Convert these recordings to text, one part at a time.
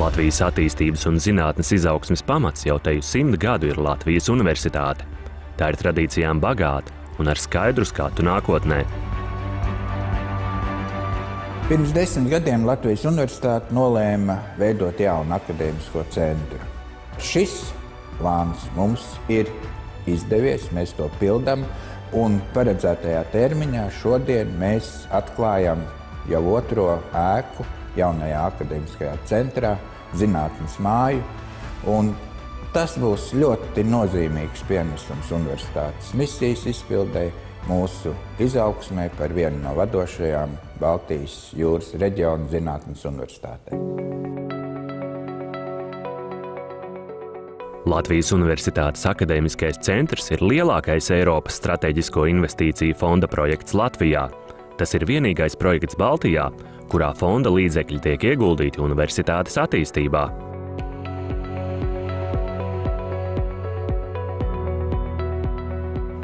Latvijas attīstības un zinātnes izaugsmes pamats jau teju 100 gadu ir Latvijas universitāte. Tā ir tradīcijām bagāta un ar skaidru skatu nākotnē. Pirms 10 gadiem Latvijas universitāte nolēma veidot jaunu akadēmisko centru. Šis plāns mums ir izdevies, mēs to pildam, un paredzētajā termiņā šodien mēs atklājam jau otro ēku jaunajā akadēmiskajā centrā, zinātnes māju, un tas būs ļoti nozīmīgs pienesums universitātes misijas izpildē, mūsu izaugsmē par vienu no vadošajām Baltijas jūras reģiona zinātnes universitātēm. Latvijas Universitātes akadēmiskais centrs ir lielākais Eiropas strateģisko investīciju fonda projekts Latvijā. Tas ir vienīgais projekts Baltijā, kurā fonda līdzekļi tiek ieguldīti universitātes attīstībā.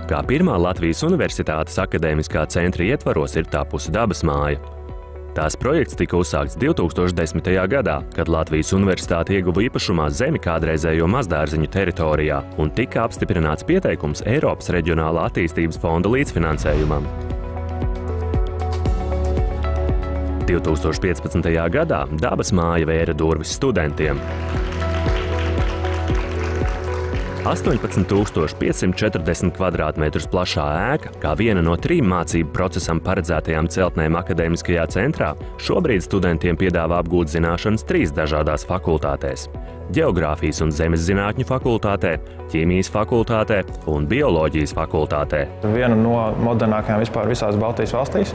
Kā pirmā Latvijas Universitātes akadēmiskā centra ietvaros ir tapusi Dabas māja. Tās projekts tika uzsākts 2010. gadā, kad Latvijas Universitāte ieguva īpašumā zemi kādreizējo mazdārziņu teritorijā un tika apstiprināts pieteikums Eiropas reģionālā attīstības fonda līdzfinansējumam. 2015. gadā Dabas māja vēra durvis studentiem. 18,540 kvadrātmetrus plašā ēka, kā viena no 3 mācību procesam paredzētajām celtnēm akadēmiskajā centrā, šobrīd studentiem piedāvā apgūt zināšanas 3 dažādās fakultātēs – Ģeogrāfijas un zemes zinātņu fakultātē, Ķīmijas fakultātē un Bioloģijas fakultātē. Viena no modernākajām vispār visās Baltijas valstīs.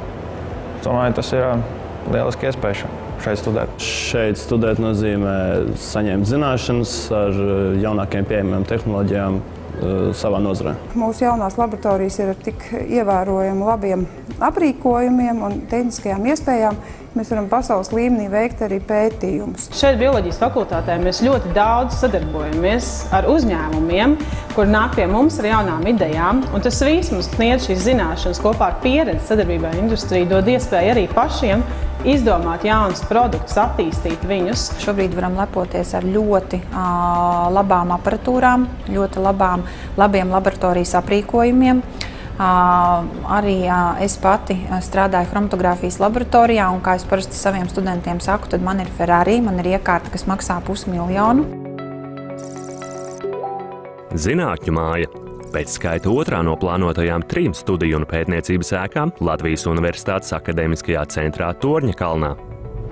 Domāju, tas ir lieliski iespēja šeit studēt. Šeit studēt nozīmē saņemt zināšanas ar jaunākajām pieejamām tehnoloģijām savā nozarē. Mūsu jaunās laboratorijas ir ar tik ievērojami labiem aprīkojumiem un tehniskajām iespējām. Mēs varam pasaules līmenī veikt arī pētījumus. Šeit Bioloģijas fakultātē mēs ļoti daudz sadarbojamies ar uzņēmumiem, kur nāk pie mums ar jaunām idejām. Un tas viss mums sniedz šīs zināšanas kopā ar pieredzi sadarbībā ar industriju, dod iespēju arī pašiem izdomāt jaunus produktus, attīstīt viņus. Šobrīd varam lepoties ar ļoti labām aparatūrām, ļoti labiem laboratorijas aprīkojumiem. Arī es pati strādāju chromatogrāfijas laboratorijā, un kā es parasti saviem studentiem saku, tad man ir Ferrari, man ir iekārta, kas maksā $500,000. Zinātņu māja. Pēc skaita otrā no plānotajām 3 studiju un pētniecības ēkām Latvijas Universitātes akadēmiskajā centrā Torņa kalnā.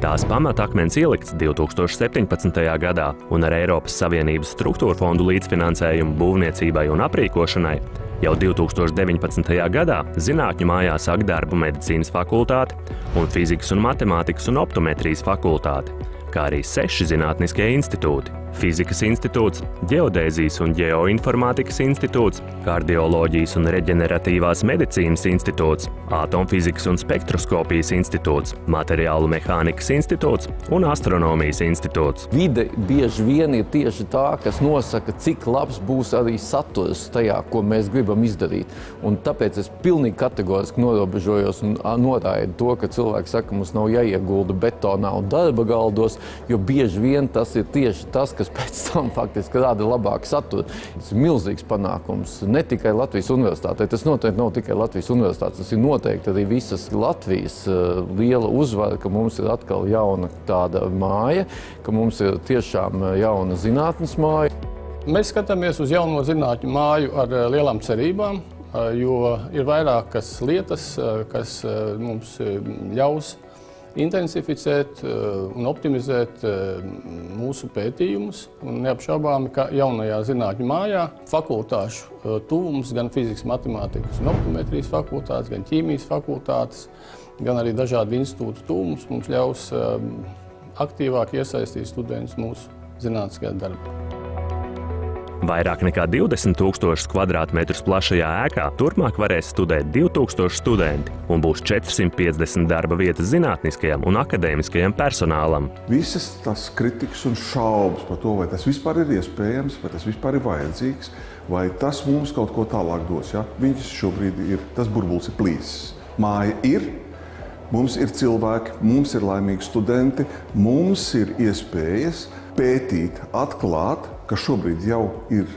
Tās pamatakmens ielikts 2017. gadā, un ar Eiropas Savienības struktūra fondu līdzfinansējumu būvniecībai un aprīkošanai jau 2019. gadā zinātņu mājā sāk darbu medicīnas fakultāte un fizikas un matemātikas un optometrijas fakultāte, kā arī 6 zinātniskie institūti – Fizikas institūts, Ģeodēzijas un ģeoinformātikas institūts, Kardioloģijas un reģeneratīvās medicīnas institūts, Atomfizikas un spektroskopijas institūts, Materiālu mehānikas institūts un Astronomijas institūts. Vide bieži vien ir tieši tā, kas nosaka, cik labs būs arī saturs tajā, ko mēs gribam izdarīt. Un tāpēc es pilnīgi kategoriski norobežojos un noraidu to, ka cilvēki saka, mums nav jāiegulda betonā un darba galdos, jo bieži vien tas ir tieši tas, kas pēc tam faktiski rada labāku saturu. Tas ir milzīgs panākums ne tikai Latvijas universitātei, tas noteikti nav tikai Latvijas universitāte, tas ir noteikti arī visas Latvijas liela uzvara, ka mums ir atkal jauna tāda māja, ka mums ir tiešām jauna zinātnes māja. Mēs skatāmies uz jauno zinātņu māju ar lielām cerībām, jo ir vairākas lietas, kas mums ļaus intensificēt un optimizēt mūsu pētījumus. Un neapšaubāmi, ka jaunajā zinātņu mājā fakultāšu tuvums gan fizikas, matemātikas un optometrijas fakultātes, gan ķīmijas fakultātes, gan arī dažādu institūtu tuvums mums ļaus aktīvāk iesaistīt studentus mūsu zinātniskajā darbā. Vairāk nekā 20,000 kvadrātmetrus plašajā ēkā turpmāk varēs studēt 2000 studenti un būs 450 darba vietas zinātniskajam un akadēmiskajam personālam. Visas tās kritikas un šaubas par to, vai tas vispār ir iespējams, vai tas vispār ir vajadzīgs, vai tas mums kaut ko tālāk dos. Ja? Viņas šobrīd ir, tas burbulis ir plīsis. Māja ir, mums ir cilvēki, mums ir laimīgi studenti, mums ir iespējas pētīt, atklāt, ka šobrīd jau ir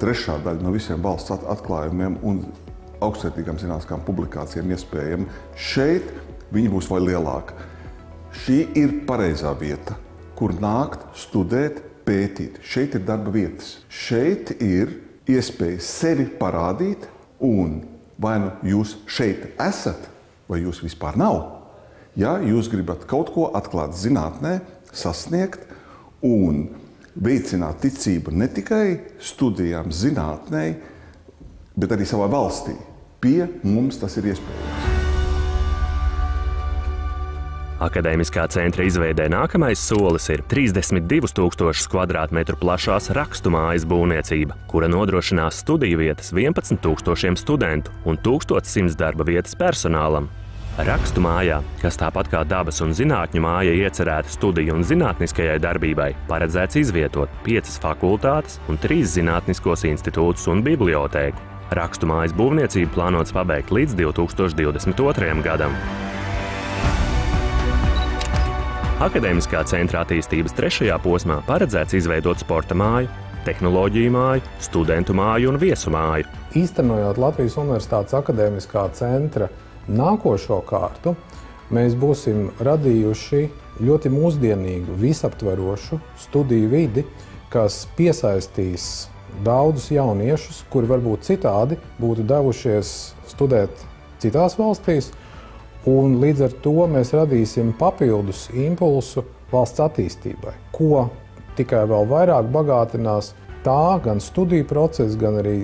trešā daļa no visiem valsts atklājumiem un augstvērtīgām zinātniskām publikācijām iespējami. Šeit viņi būs vēl lielāka. Šī ir pareizā vieta, kur nākt, studēt, pētīt. Šeit ir darba vietas. Šeit ir iespēja sevi parādīt, un vai nu jūs šeit esat, vai jūs vispār nav. Ja jūs gribat kaut ko atklāt zinātnē, sasniegt un veicināt ticību ne tikai studijām zinātnē, bet arī savā valstī. Pie mums tas ir iespējams. Akadēmiskā centra izveidē nākamais solis ir 32,000 kvadrātmetru plašās rakstu mājas būvniecība, kura nodrošinās studiju vietas 11,000 studentu un 1100 darba vietas personālam. Rakstu mājā, kas tāpat kā dabas un zinātņu māja iecerēta studiju un zinātniskajai darbībai, paredzēts izvietot 5 fakultātes un 3 zinātniskos institūtus un bibliotēku. Rakstu mājas būvniecību plānots pabeigt līdz 2022. gadam. Akadēmiskā centra attīstības 3. posmā paredzēts izveidot sporta māju, tehnoloģiju māju, studentu māju un viesu māju. Īstenojot Latvijas Universitātes akadēmiskā centra nākošo kārtu, mēs būsim radījuši ļoti mūsdienīgu, visaptverošu studiju vidi, kas piesaistīs daudzus jauniešus, kuri varbūt citādi būtu devušies studēt citās valstīs, un līdz ar to mēs radīsim papildus impulsu valsts attīstībai, ko tikai vēl vairāk bagātinās tā gan studiju procesa, gan arī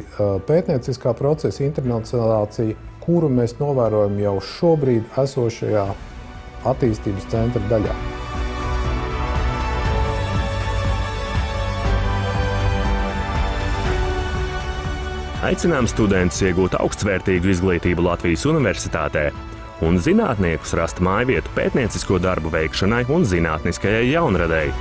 pētnieciskā procesa internacionalizācija, kuru mēs novērojam jau šobrīd esošajā attīstības centra daļā. Aicinām studentus iegūt augstvērtīgu izglītību Latvijas Universitātē un zinātniekus rast mājvietu pētniecisko darbu veikšanai un zinātniskajai jaunradei.